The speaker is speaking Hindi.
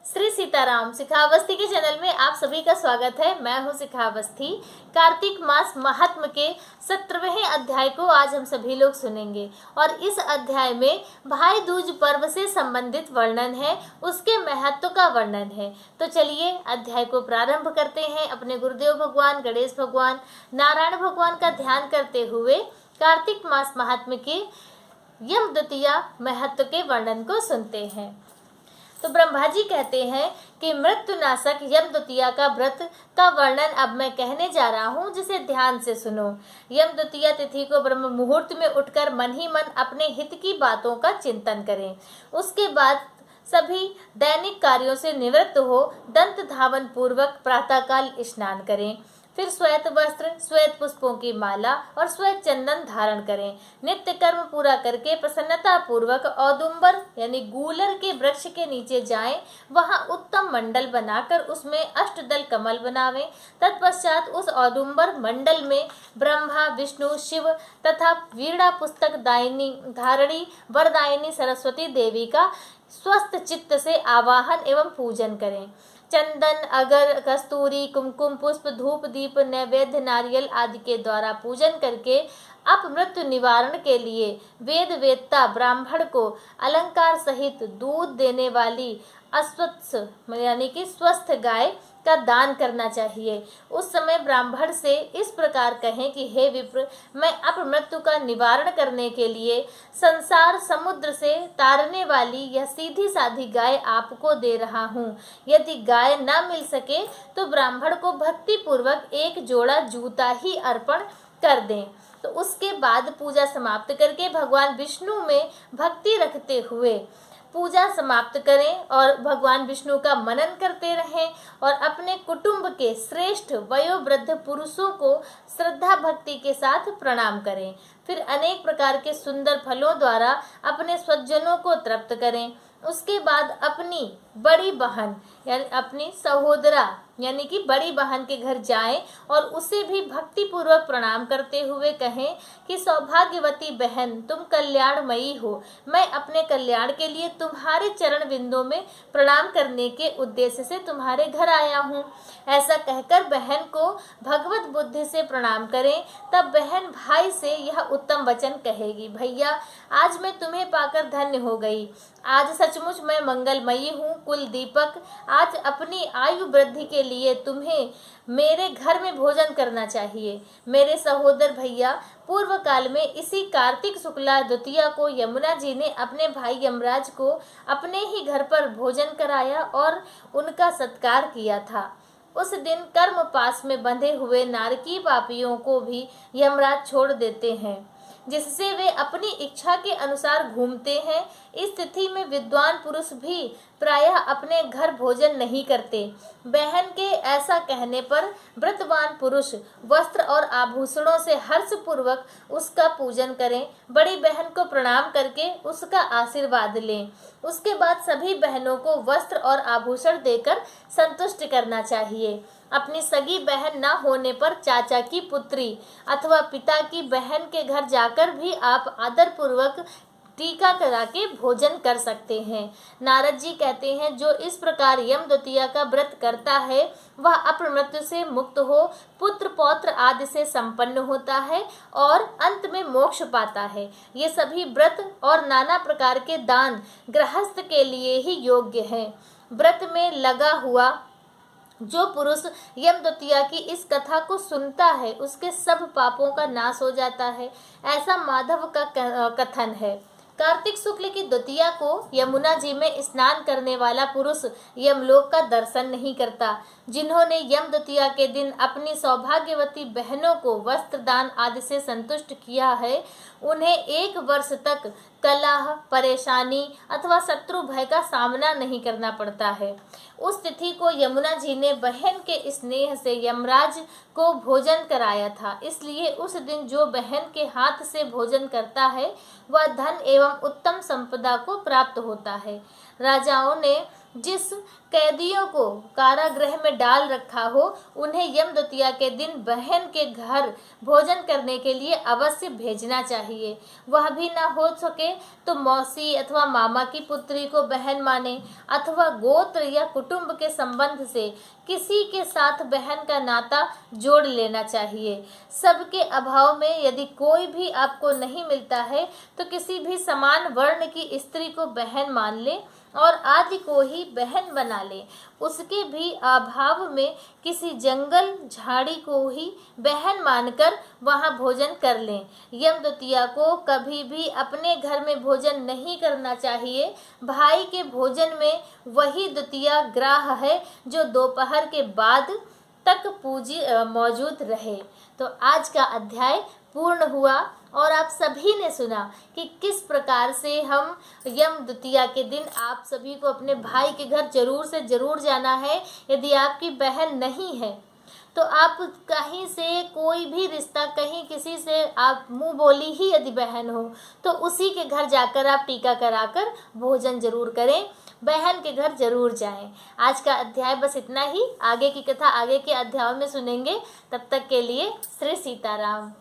श्री सीताराम शिखावस्थी के चैनल में आप सभी का स्वागत है। मैं हूं शिखावस्थी। कार्तिक मास महात्म के 17वें अध्याय को आज हम सभी लोग सुनेंगे और इस अध्याय में भाई दूज पर्व से संबंधित वर्णन है, उसके महत्व का वर्णन है। तो चलिए अध्याय को प्रारंभ करते हैं। अपने गुरुदेव भगवान गणेश भगवान नारायण भगवान का ध्यान करते हुए कार्तिक मास महात्म के यम द्वितीया महत्व के वर्णन को सुनते हैं। तो ब्रह्मा जी कहते हैं कि मृत्युनाशक यम द्वितीया का व्रत का वर्णन अब मैं कहने जा रहा हूँ, जिसे ध्यान से सुनो। यम द्वितीया तिथि को ब्रह्म मुहूर्त में उठकर मन ही मन अपने हित की बातों का चिंतन करें। उसके बाद सभी दैनिक कार्यों से निवृत्त हो दंत धावन पूर्वक प्रातःकाल स्नान करें। फिर श्वेत वस्त्र, श्वेत पुष्पों की माला और श्वेत चंदन धारण करें। नित्य कर्म पूरा करके प्रसन्नता पूर्वक औदुंबर यानी गूलर के वृक्ष के नीचे जाएं। वहां उत्तम मंडल बनाकर उसमें अष्टदल कमल बनावें। तत्पश्चात उस औदुंबर मंडल में ब्रह्मा, विष्णु, शिव तथा वीणा पुस्तक दायिनी धारणी वरदायिनी सरस्वती देवी का स्वस्थ चित्त से आवाहन एवं पूजन करें। चंदन, अगर, कस्तूरी, कुमकुम, पुष्प, धूप, दीप, नैवेद्य, नारियल आदि के द्वारा पूजन करके अपमृत्यु निवारण के लिए वेद वेत्ता ब्राह्मण को अलंकार सहित दूध देने वाली अस्वस्थ यानी कि स्वस्थ गाय का दान करना चाहिए। उस समय ब्राह्मण से इस प्रकार कहें कि हे विप्र, मैं अपमृत्यु का निवारण करने के लिए संसार समुद्र से तारने वाली यह सीधी साधी गाय आपको दे रहा हूँ। यदि गाय न मिल सके तो ब्राह्मण को भक्ति पूर्वक एक जोड़ा जूता ही अर्पण कर दें। तो उसके बाद पूजा समाप्त करके भगवान विष्णु में भक्ति रखते हुए पूजा समाप्त करें और भगवान विष्णु का मनन करते रहें और अपने कुटुंब के श्रेष्ठ वयोवृद्ध पुरुषों को श्रद्धा भक्ति के साथ प्रणाम करें। फिर अनेक प्रकार के सुंदर फलों द्वारा अपने स्वजनों को तृप्त करें। उसके बाद अपनी बड़ी बहन यानी अपनी सहोदरा यानी कि बड़ी बहन के घर जाएं और उसे भी भक्ति पूर्वक प्रणाम करते हुए कहें कि सौभाग्यवती बहन, तुम कल्याणमयी हो। मैं अपने कल्याण के लिए तुम्हारे चरण बिंदों में प्रणाम करने के उद्देश्य से तुम्हारे घर आया हूँ। ऐसा कहकर बहन को भगवत बुद्धि से प्रणाम करें। तब बहन भाई से यह उत्तम वचन कहेगी, भैया आज मैं तुम्हें पाकर धन्य हो गई। आज सचमुच मैं मंगलमयी हूँ, कुल दीपक। आज अपनी आयु वृद्धि के लिए तुम्हें मेरे घर में भोजन करना चाहिए। मेरे सहोदर भैया, पूर्व काल में इसी कार्तिक शुक्ला द्वितीया को यमुना जी ने अपने भाई यमराज को अपने ही घर पर भोजन कराया और उनका सत्कार किया था। उस दिन कर्म पास में बंधे हुए नारकी पापियों को भी यमराज छोड़ देते हैं, जिससे वे अपनी इच्छा के अनुसार घूमते हैं। इस तिथि में विद्वान पुरुष भी प्रायः अपने घर भोजन नहीं करते। बहन के ऐसा कहने पर व्रतवान पुरुष वस्त्र और आभूषणों से हर्षपूर्वक उसका पूजन करें। बड़ी बहन को प्रणाम करके उसका आशीर्वाद लें। उसके बाद सभी बहनों को वस्त्र और आभूषण देकर संतुष्ट करना चाहिए। अपनी सगी बहन न होने पर चाचा की पुत्री अथवा पिता की बहन के घर जाकर भी आप आदर पूर्वक टीका करा के भोजन कर सकते हैं। नारद जी कहते हैं, जो इस प्रकार यम द्वितीया का व्रत करता है वह अपमृत्यु से मुक्त हो, पुत्र पौत्र आदि से संपन्न होता है और अंत में मोक्ष पाता है। ये सभी व्रत और नाना प्रकार के दान गृहस्थ के लिए ही योग्य हैं। व्रत में लगा हुआ जो पुरुष यम द्वितीया की इस कथा को सुनता है उसके सब पापों का नाश हो जाता है, ऐसा माधव का कथन है। कार्तिक शुक्ल की द्वितीया को यमुना जी में स्नान करने वाला पुरुष यमलोक का दर्शन नहीं करता। जिन्होंने यम द्वितीया के दिन अपनी सौभाग्यवती बहनों को वस्त्र दान आदि से संतुष्ट किया है, उन्हें 1 वर्ष तक कलह, परेशानी अथवा शत्रु भय का सामना नहीं करना पड़ता है। उस तिथि को यमुना जी ने बहन के स्नेह से यमराज को भोजन कराया था, इसलिए उस दिन जो बहन के हाथ से भोजन करता है वह धन एवं उत्तम संपदा को प्राप्त होता है। राजाओं ने जिस कैदियों को कारागृह में डाल रखा हो उन्हें यम द्वितीया के दिन बहन के घर भोजन करने के लिए अवश्य भेजना चाहिए। वह भी ना हो सके तो मौसी अथवा मामा की पुत्री को बहन माने, अथवा गोत्र या कुटुंब के संबंध से किसी के साथ बहन का नाता जोड़ लेना चाहिए। सबके अभाव में यदि कोई भी आपको नहीं मिलता है तो किसी भी समान वर्ण की स्त्री को बहन मान ले और आदि को ही बहन बना ले। उसके भी अभाव में किसी जंगल झाड़ी को ही बहन मानकर वहां भोजन कर लें। यम द्वितीया को कभी भी अपने घर में भोजन नहीं करना चाहिए। भाई के भोजन में वही द्वितीया ग्राह है जो दोपहर के बाद तक मौजूद रहे। तो आज का अध्याय पूर्ण हुआ और आप सभी ने सुना कि किस प्रकार से हम यम द्वितीया के दिन आप सभी को अपने भाई के घर जरूर से जरूर जाना है। यदि आपकी बहन नहीं है तो आप कहीं से कोई भी रिश्ता, कहीं किसी से आप मुंह बोली ही यदि बहन हो तो उसी के घर जाकर आप टीका कराकर भोजन जरूर करें, बहन के घर जरूर जाएं। आज का अध्याय बस इतना ही। आगे की कथा आगे के अध्यायों में सुनेंगे। तब तक के लिए श्री सीताराम।